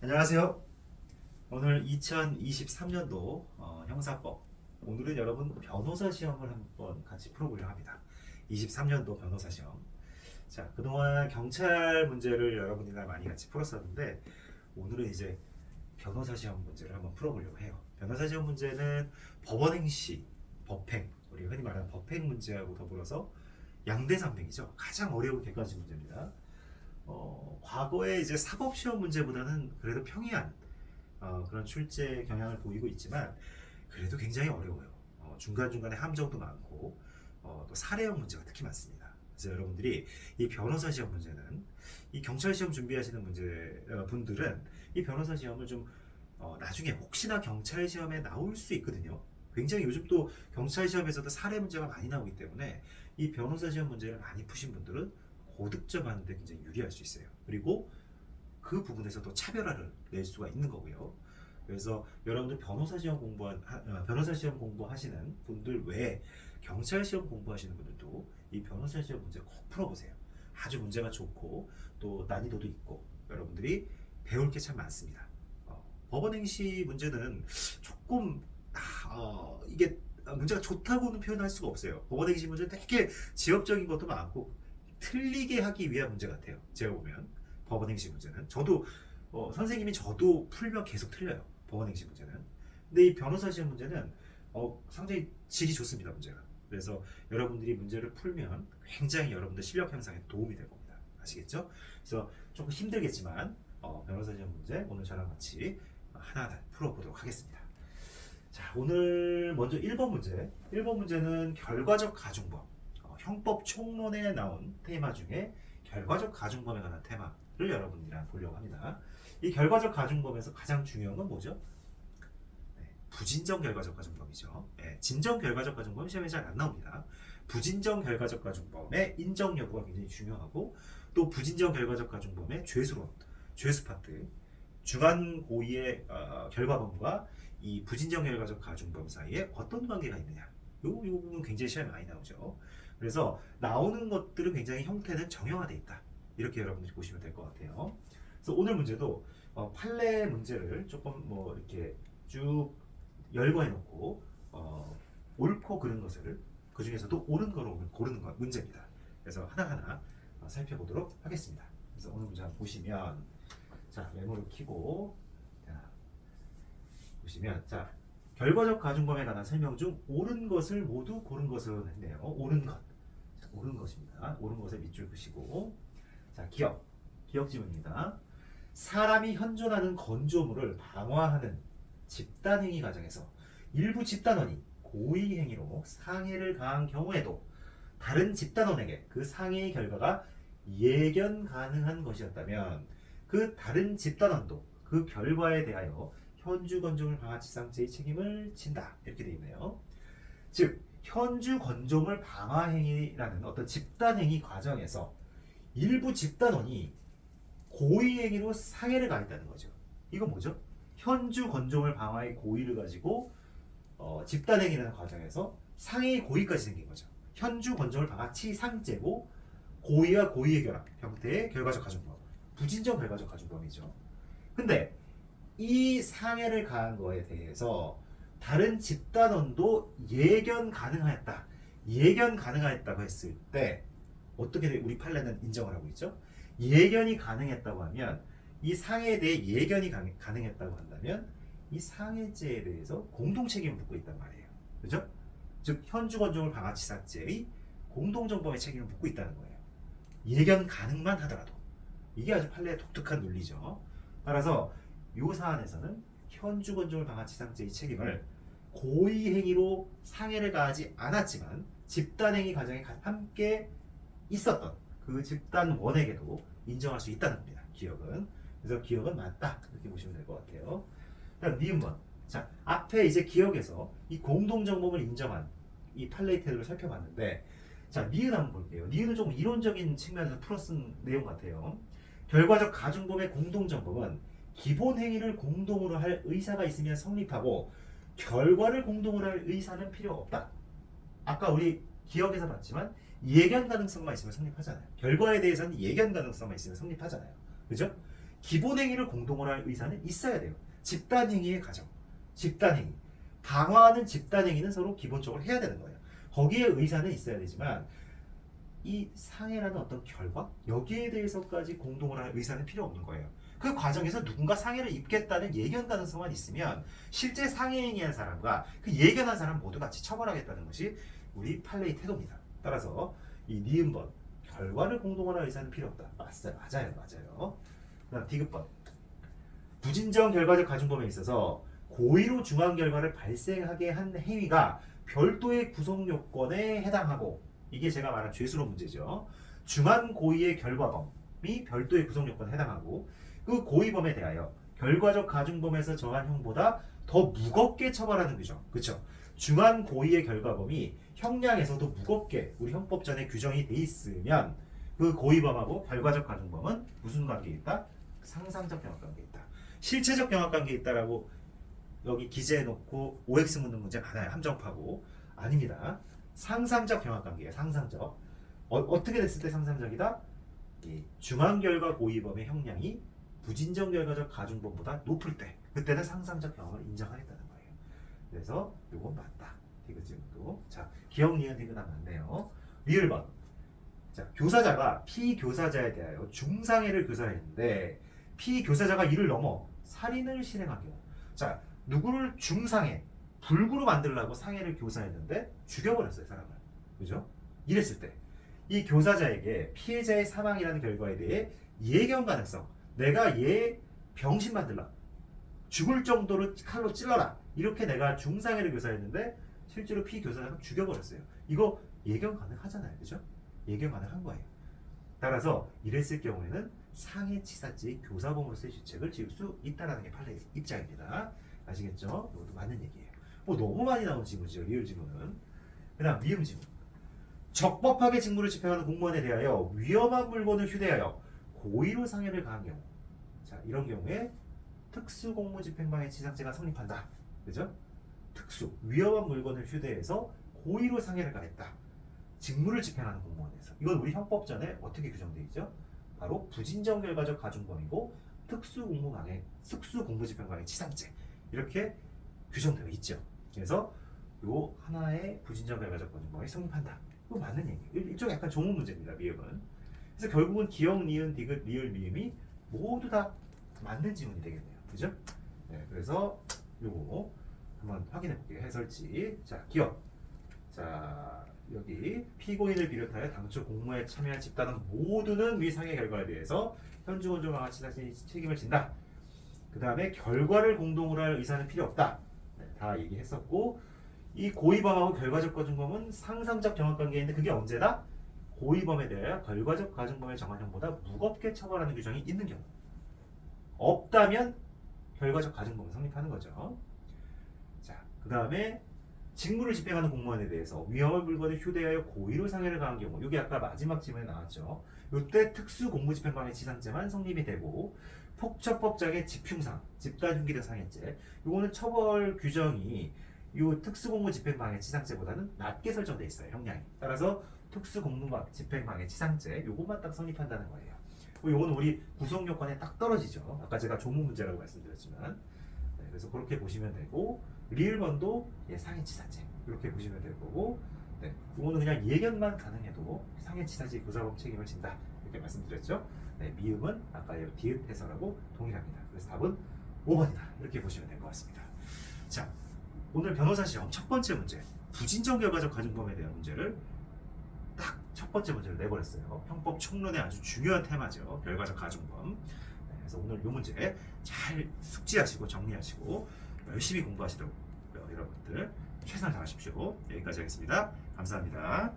안녕하세요. 오늘 2023년도 형사법. 오늘은 여러분 변호사 시험을 한번 같이 풀어보려고 합니다. 23년도 변호사 시험. 자, 그동안 경찰 문제를 여러분이랑 많이 같이 풀었었는데 오늘은 이제 변호사 시험 문제를 한번 풀어보려고 해요. 변호사 시험 문제는 법원 행시, 법행, 우리 흔히 말하는 법행 문제하고 더불어서 양대산맥이죠. 가장 어려운 객관식 문제입니다. 과거에 이제 사법 시험 문제보다는 그래도 평이한 그런 출제 경향을 보이고 있지만 그래도 굉장히 어려워요. 중간중간에 함정도 많고 또 사례형 문제가 특히 많습니다. 그래서 여러분들이 이 변호사 시험 문제는 이 경찰 시험 준비하시는 분들은 이 변호사 시험을 좀 나중에 혹시나 경찰 시험에 나올 수 있거든요. 굉장히 요즘 또 경찰 시험에서도 사례 문제가 많이 나오기 때문에 이 변호사 시험 문제를 많이 푸신 분들은 고득점 하는데 굉장히 유리할 수 있어요. 그리고 그 부분에서도 차별화를 낼 수가 있는 거고요. 그래서 여러분들 변호사 시험 공부하시는 분들 외에 경찰 시험 공부하시는 분들도 이 변호사 시험 문제 꼭 풀어보세요. 아주 문제가 좋고 또 난이도도 있고 여러분들이 배울 게 참 많습니다. 법원행시 문제는 조금 이게 문제가 좋다고는 표현할 수가 없어요. 법원행시 문제는 되게 지엽적인 것도 많고 틀리게 하기 위한 문제 같아요. 제가 보면 법원행시 문제는 선생님이 저도 풀면 계속 틀려요. 법원행시 문제는. 근데 이 변호사 시험 문제는 상당히 질이 좋습니다. 문제가. 그래서 여러분들이 문제를 풀면 굉장히 여러분들 실력 향상에 도움이 될 겁니다. 아시겠죠? 그래서 조금 힘들겠지만 변호사 시험 문제 오늘 저랑 같이 하나하나 풀어보도록 하겠습니다. 자, 오늘 먼저 1번 문제. 1번 문제는 결과적 가중법. 형법 총론에 나온 테마 중에 결과적 가중법에 관한 테마를 여러분이랑 보려고 합니다. 이 결과적 가중법에서 가장 중요한 건 뭐죠? 네, 부진정 결과적 가중법이죠. 네, 진정 결과적 가중법은 시험에 잘 안 나옵니다. 부진정 결과적 가중법의 인정 여부가 굉장히 중요하고 또 부진정 결과적 가중법의 죄수론, 죄수 파트, 중한 고의의 결과범과 이 부진정 결과적 가중범 사이에 어떤 관계가 있느냐. 요 부분 굉장히 시험에 많이 나오죠. 그래서 나오는 것들은 굉장히 형태는 정형화돼 있다. 이렇게 여러분들이 보시면 될 것 같아요. 그래서 오늘 문제도 판례 문제를 조금 뭐 이렇게 쭉 열거해 놓고 옳고 그른 것을 그 중에서도 옳은 거로 고르는 것 문제입니다. 그래서 하나하나 살펴보도록 하겠습니다. 그래서 오늘 문제 한번 보시면 자 메모를 켜고 자, 보시면 자 결과적 가중법에 관한 설명 중 옳은 것을 모두 고른 것으로 했네요. 옳은 것. 자, 옳은 것입니다. 옳은 것에 밑줄 그시고 자 기억 지문입니다. 사람이 현존하는 건조물을 방화하는 집단행위 과정에서 일부 집단원이 고의 행위로 상해를 가한 경우에도 다른 집단원에게 그 상해의 결과가 예견 가능한 것이었다면 그 다른 집단원도 그 결과에 대하여 현주 건조물 방화치상죄의 책임을 진다. 이렇게 되어 있네요. 즉 현주 건조물 방화행위라는 어떤 집단행위 과정에서 일부 집단원이 고의행위로 상해를 가했다는 거죠. 이건 뭐죠? 현주 건조물 방화의 고의를 가지고 집단행위라는 과정에서 상해의 고의까지 생긴 거죠. 현주 건조물 방화치상죄고 고의와 고의의 결합 형태의 결과적 가중법, 부진정 결과적 가중법이죠. 근데 이 상해를 가한 거에 대해서 다른 집단원도 예견 가능하였다. 예견 가능하였다고 했을 때 어떻게 우리 판례는 인정을 하고 있죠? 예견이 가능했다고 하면 이 상해에 대해 예견이 가능했다고 한다면 이 상해죄에 대해서 공동 책임을 묻고 있단 말이에요. 그죠? 즉 현주건조물 방화치사죄의 공동정범의 책임을 묻고 있다는 거예요. 예견 가능만 하더라도 이게 아주 판례의 독특한 논리죠. 따라서 이 사안에서는 현주건조물 방화치상죄의 책임을 고의행위로 상해를 가하지 않았지만 집단행위 과정에 함께 있었던 그 집단원에게도 인정할 수 있다는 겁니다. 기억은. 그래서 기억은 맞다. 이렇게 보시면 될 것 같아요. 다음 니은번. 자, 앞에 이제 기억에서 이 공동정범을 인정한 이 판례의 태도를 살펴봤는데 자, 니은 한번 볼게요. 니은은 조금 이론적인 측면에서 풀어쓴 내용 같아요. 결과적 가중범의 공동정범은 기본 행위를 공동으로 할 의사가 있으면 성립하고 결과를 공동으로 할 의사는 필요 없다. 아까 우리 기억에서 봤지만 예견 가능성만 있으면 성립하잖아요. 결과에 대해서는 예견 가능성만 있으면 성립하잖아요. 그죠? 기본행위를 공동으로 할 의사는 있어야 돼요. 집단행위의 가정, 집단행위. 방어하는 집단행위는 서로 기본적으로 해야 되는 거예요. 거기에 의사는 있어야 되지만 이 상해라는 어떤 결과, 여기에 대해서까지 공동으로 할 의사는 필요 없는 거예요. 그 과정에서 누군가 상해를 입겠다는 예견 가능성만 있으면 실제 상해 행위한 사람과 그 예견한 사람 모두 같이 처벌하겠다는 것이 우리 판례의 태도입니다. 따라서 이 니은번 결과를 공동으로 할 의사는 필요 없다. 맞아요. 그다음 디귿번 부진정 결과적 가중범에 있어서 고의로 중한 결과를 발생하게 한 행위가 별도의 구성 요건에 해당하고, 이게 제가 말한 죄수로 문제죠. 중한 고의의 결과범이 별도의 구성 요건에 해당하고 그 고의범에 대하여 결과적 가중범에서 정한 형보다 더 무겁게 처벌하는 규정. 그렇죠? 중한 고의의 결과범이 형량에서도 무겁게 우리 형법전에 규정이 돼 있으면 그 고의범하고 결과적 가중범은 무슨 관계에 있다? 상상적 경합관계에 있다. 실체적 경합관계에 있다라고 여기 기재해놓고 OX 묻는 문제 많아요. 함정파고. 아닙니다. 상상적 경합관계예요. 상상적. 어떻게 됐을 때 상상적이다? 이 중한 결과 고의범의 형량이 부진정 결과적 가중범보다 높을 때, 그때는 상상적 경험을 인정하겠다는 거예요. 그래서 이건 맞다. 디귿지문도. 자, 기억, 니은, 디귿 하면 맞네요. 리을번. 자, 교사자가 피교사자에 대하여 중상해를 교사했는데 피교사자가 이를 넘어 살인을 실행한 경우. 자, 누구를 중상해, 불구로 만들려고 상해를 교사했는데 죽여버렸어요, 사람을. 그죠? 이랬을 때 이 교사자에게 피해자의 사망이라는 결과에 대해 예견 가능성, 내가 얘 병신 만들라, 죽을 정도로 칼로 찔러라, 이렇게 내가 중상해를 교사했는데 실제로 피교사자가 죽여버렸어요. 이거 예견 가능하잖아요. 그죠? 예견 가능한 거예요. 따라서 이랬을 경우에는 상해치사죄의 교사범으로서의 죄책을 지을 수 있다는 게 판례의 입장입니다. 아시겠죠? 이것도 맞는 얘기예요. 뭐 너무 많이 나온 지문이죠. 리을 지문은. 그 다음 미음 지문. 적법하게 직무를 집행하는 공무원에 대하여 위험한 물건을 휴대하여 고의로 상해를 가한 경우. 자, 이런 경우에 특수공무집행방해 치상죄가 성립한다. 그죠? 특수, 위험한 물건을 휴대해서 고의로 상해를 가했다. 직무를 집행하는 공무원에서. 이건 우리 형법전에 어떻게 규정되어 있죠? 바로 부진정 결과적 가중범이고 특수공무집행방해 치상죄. 이렇게 규정되어 있죠. 그래서 요 하나의 부진정 결과적 가중범이 성립한다. 이거 맞는 얘기예요. 일종의 약간 조문 문제입니다. 미음은. 그래서 결국은 기억, 니은, 디귿, 리을, 미음이 모두 다 맞는 지문이 되겠네요. 그죠? 네, 그래서 요거 한번 확인해 볼게요. 해설지. 자, 기억. 자, 여기 피고인을 비롯하여 당초 공모에 참여한 집단은 모두는 위 상해 결과에 대해서 현주원조망한 치사시 책임을 진다. 그 다음에 결과를 공동으로 할 의사는 필요 없다. 네, 다 얘기했었고, 이 고의범하고 결과적 가중범은 상상적 경합관계인데 그게 언제다? 고의범에 대하여 결과적 가중범의 정한형보다 무겁게 처벌하는 규정이 있는 경우. 없다면 결과적 가중범은 성립하는 거죠. 자, 그 다음에 직무를 집행하는 공무원에 대해서 위험한 물건을 휴대하여 고의로 상해를 가한 경우. 이게 아까 마지막 지문에 나왔죠. 이때 특수공무집행방해 치상죄만 성립이 되고, 폭처법장의 집흉상, 집단흉기 등 상해죄. 이거는 처벌 규정이 이 특수공무집행방해 치상죄보다는 낮게 설정돼 있어요. 형량이. 따라서 특수공무집행방해 치상죄 요것만 딱 성립한다는 거예요. 요거는 우리 구성 요건에 딱 떨어지죠. 아까 제가 조문 문제라고 말씀드렸지만. 네, 그래서 그렇게 보시면 되고, 리을번도 상해치사죄 이렇게 보시면 될 거고, 네, 요거는 그냥 예견만 가능해도 상해치사죄 교사범 책임을 진다 이렇게 말씀드렸죠. 네, 미음은 아까 디귿 해설하고 동일합니다. 그래서 답은 5번이다 이렇게 보시면 될 것 같습니다. 자, 오늘 변호사 시험 첫 번째 문제, 부진정 결과적 가중범에 대한 문제를 딱 첫 번째 문제를 내버렸어요. 형법 총론의 아주 중요한 테마죠. 결과적 가중범. 네, 그래서 오늘 이 문제 잘 숙지하시고 정리하시고 열심히 공부하시도록 여러분들 최선을 다하십시오. 여기까지 하겠습니다. 감사합니다.